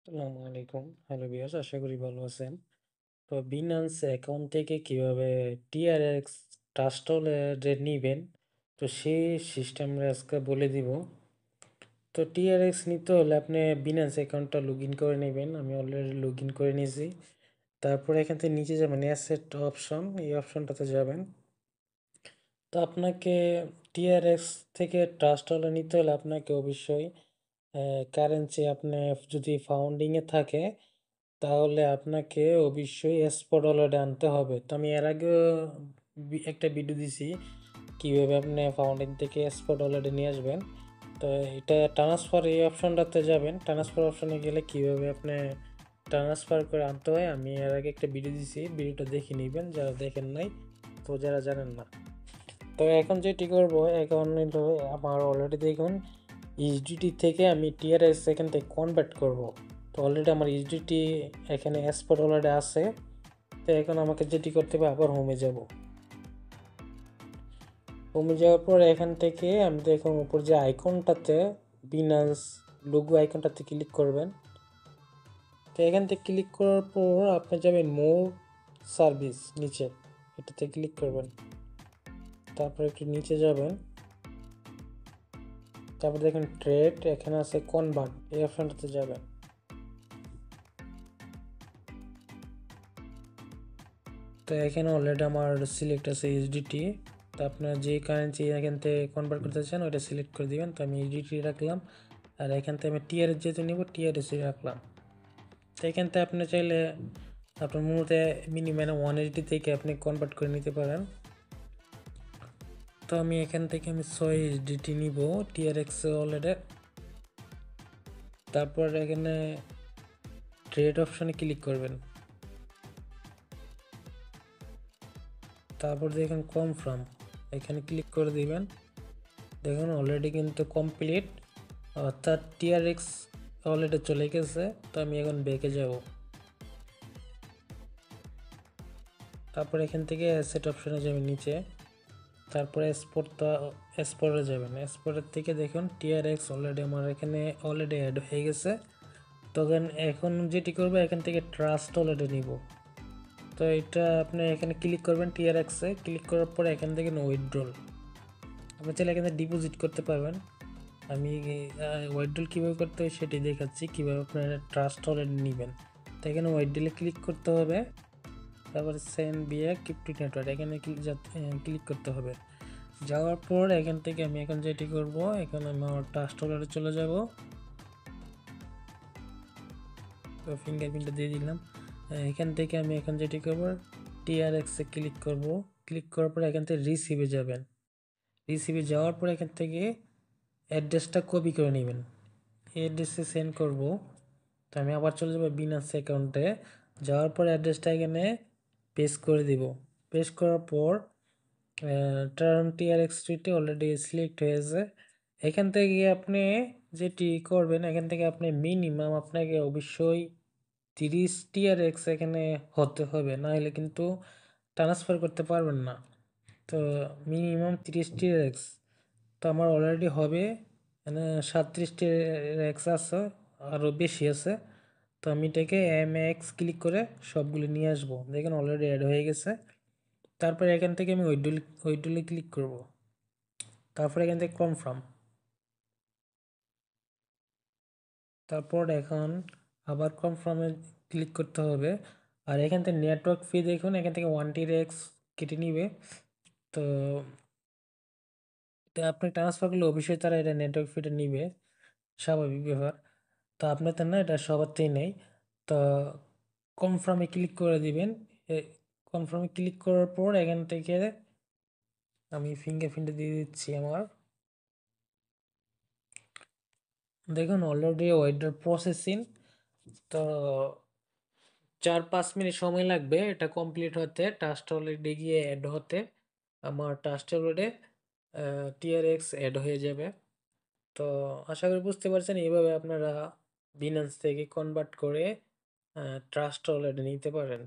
আসসালামু আলাইকুম। Hello viewers, আশা করি ভালো আছেন। তো বিনান্স অ্যাকাউন্ট থেকে কিভাবে টিআরএক্স ট্রাস্ট ওয়ালেট নিবেন, তো সেই সিস্টেমটা আজকে বলে দিব। তো টিআরএক্স নিতে হলে আপনি বিনান্স অ্যাকাউন্টটা লগ ইন করে নেবেন। আমি অলরেডি লগ ইন করে নিয়েছি। তারপরে এখান থেকে নিচে যাবেন অ্যাসেট অপশন, এই অপশনটাতে যাবেন। তো আপনাকে টিআরএক্স থেকে ট্রাস্ট ওয়ালেট নিতে হলে আপনাকে অবশ্যই কারেন্সি আপনি যদি ফাউন্ডিংয়ে থাকে তাহলে আপনাকে অবশ্যই স্পট ওয়ালেটে আনতে হবে। তো আমি এর আগেও একটা ভিডিও দিছি কীভাবে আপনি ফাউন্ডিং থেকে স্পট ওয়ালেটে নিয়ে আসবেন। তো এটা ট্রান্সফার এই অপশনটাতে যাবেন। ট্রান্সফার অপশনে গেলে কীভাবে আপনি ট্রান্সফার করে আনতে হয় আমি এর আগে একটা ভিডিও দিছি, ভিডিওটা দেখে নেবেন যারা দেখেন নাই, তো যারা জানেন না। তো এখন যেটি করবো, এখন হলো আমার অলরেডি দেখুন এইচডিটি থেকে আমি টিআরএস এখান থেকে কনভার্ট করব। তো অলরেডি আমার এইচডিটি এখানে স্পট অলরেডি আছে। তো এখন আমাকে যেটি করতে হবে, আবার হোমে যাব। হোমে যাওয়ার পর এখান থেকে আমি দেখুন উপর যে আইকনটাতে বিনান্স লোগো আইকনটাতে ক্লিক করবেন। তো এখান থেকে ক্লিক করার পর আপনি যাবেন মোর সার্ভিস, নিচে এটাতে ক্লিক করবেন। তারপর একটু নিচে যাবেন, তারপর দেখেন ট্রেড, এখানে আছে কনভার্ট, এই অপশনটাতে যাবেন। তো এখানে অলরেডি আমার সিলেক্ট আছে এইচডিটি। তো আপনার যে কারেন্সি এখান থেকে কনভার্ট করতে চান ওইটা সিলেক্ট করে দিবেন। তো আমি এইচডিটি রাখলাম, আর এখান থেকে আমি টিআরএস যেহেতু নিব টিআরএসই রাখলাম। তো এখান থেকে আপনি চাইলে আপনার মূলত মিনিমাম 1 এইচডি থেকে আপনি কনভার্ট করে নিতে পারেন। তো আমি এখান থেকে 6 এইচডিটি নিব টিআরএক্স ওয়ালেটে। তারপর এখানে ট্রেড অপশনে ক্লিক করবেন। তারপর দেখেন কনফার্ম, এখানে ক্লিক করে দিবেন। দেখুন অলরেডি কিন্তু কমপ্লিট, অর্থাৎ টিআরএক্স ওয়ালেটে চলে গেছে। তো আমি এখন ব্যাকে যাব। তারপর এখান থেকে অ্যাসেট অপশনে যাবেন নিচে, তারপরে এক্সপোর্টে যাবেন। এক্সপোর্টের থেকে দেখুন টিআরএক্স অলরেডি আমার এখানে অলরেডি অ্যাড হয়ে গেছে। তখন এখন যেটি করবো, এখান থেকে ট্রাস্ট ওয়ালেটে নিব। তো এটা আপনি এখানে ক্লিক করবেন, টিআরএক্সে ক্লিক করার পরে এখান থেকে উইথড্রল, আপনি চাইলে এখানে ডিপোজিট করতে পারবেন। আমি উইথড্রল কীভাবে করতে হয় সেটি দেখাচ্ছি, কীভাবে আপনারা ট্রাস্ট ওয়ালেট নেবেন। তো এখানে উইথড্রলে ক্লিক করতে হবে, তারপরে সেন্ড বিয়া ক্রিপ্টো নেটওয়ার্ক এখানে ক্লিক করতে হবে। যাওয়ার পর এখান থেকে আমি এখন যেটি করব, এখানে আমার ট্রাস্ট ওয়ালেটে চলে যাব। তো ফিঙ্গারপ্রিন্টটা দিয়ে দিলাম। এখান থেকে আমি এখন যেটি করব, টিআরএক্সে ক্লিক করব। ক্লিক করার পর এখান থেকে রিসিভে যাবেন। রিসিভে যাওয়ার পর এখান থেকে অ্যাড্রেসটা কপি করে নেবেন, এই অ্যাড্রেসে সেন্ড করব। তো আমি আবার চলে যাবো বিনান্স অ্যাকাউন্টে। যাওয়ার পর অ্যাড্রেসটা এখানে পেস্ট করে দিব। পেস্ট করার পর টার্ন টিআরএক্স স্ট্রিটে অলরেডি সিলেক্ট হয়েছে। এখান থেকে আপনি যেটি করবেন, এখান থেকে আপনি মিনিমাম আপনাকে অবশ্যই 30 টিআরএক্স এখানে হতে হবে, না হলে কিন্তু ট্রান্সফার করতে পারবেন না। তো মিনিমাম 30 টিআরএক্স, তো আমার অলরেডি হবে মানে 37 টিআরএক্স আছে, আরও বেশি আছে। তো আমি এটাকে এমএক্স ক্লিক করে সবগুলো নিয়ে আসবো। দেখেন অলরেডি অ্যাড হয়ে গেছে। তারপরে এখান থেকে আমি উইথড্রলে ক্লিক করব। তারপর এখান থেকে কনফার্ম। তারপর এখন আবার কনফার্মে ক্লিক করতে হবে। আর এখান থেকে নেটওয়ার্ক ফি দেখুন, এখান থেকে 1 টিআরএক্স কেটে নিবে। তো আপনি ট্রান্সফার করলে অবশ্যই তারা এটা নেটওয়ার্ক ফিটা নিবে, স্বাভাবিক ব্যাপার। তো আপনাদের না, এটা সবারতেই নেই। তো কনফার্মে ক্লিক করে দিবেন। কনফার্মে ক্লিক করার পর এখান থেকে আমি ফিঙ্গারপ্রিন্ট দিয়ে দিচ্ছি আমার। দেখুন অলরেডি ওয়েটার প্রসেসিং। তো 4-5 মিনিট সময় লাগবে এটা কমপ্লিট হতে, টাস্ক অলরেডি গিয়ে অ্যাড হতে। আমার টাস্ক অলরেডি টিআরএক্স অ্যাড হয়ে যাবে। তো আশা করি বুঝতে পারছেন, এইভাবে আপনারা বিনান্স থেকে কনভার্ট করে ট্রাস্ট ওয়ালেটে নিতে পারেন।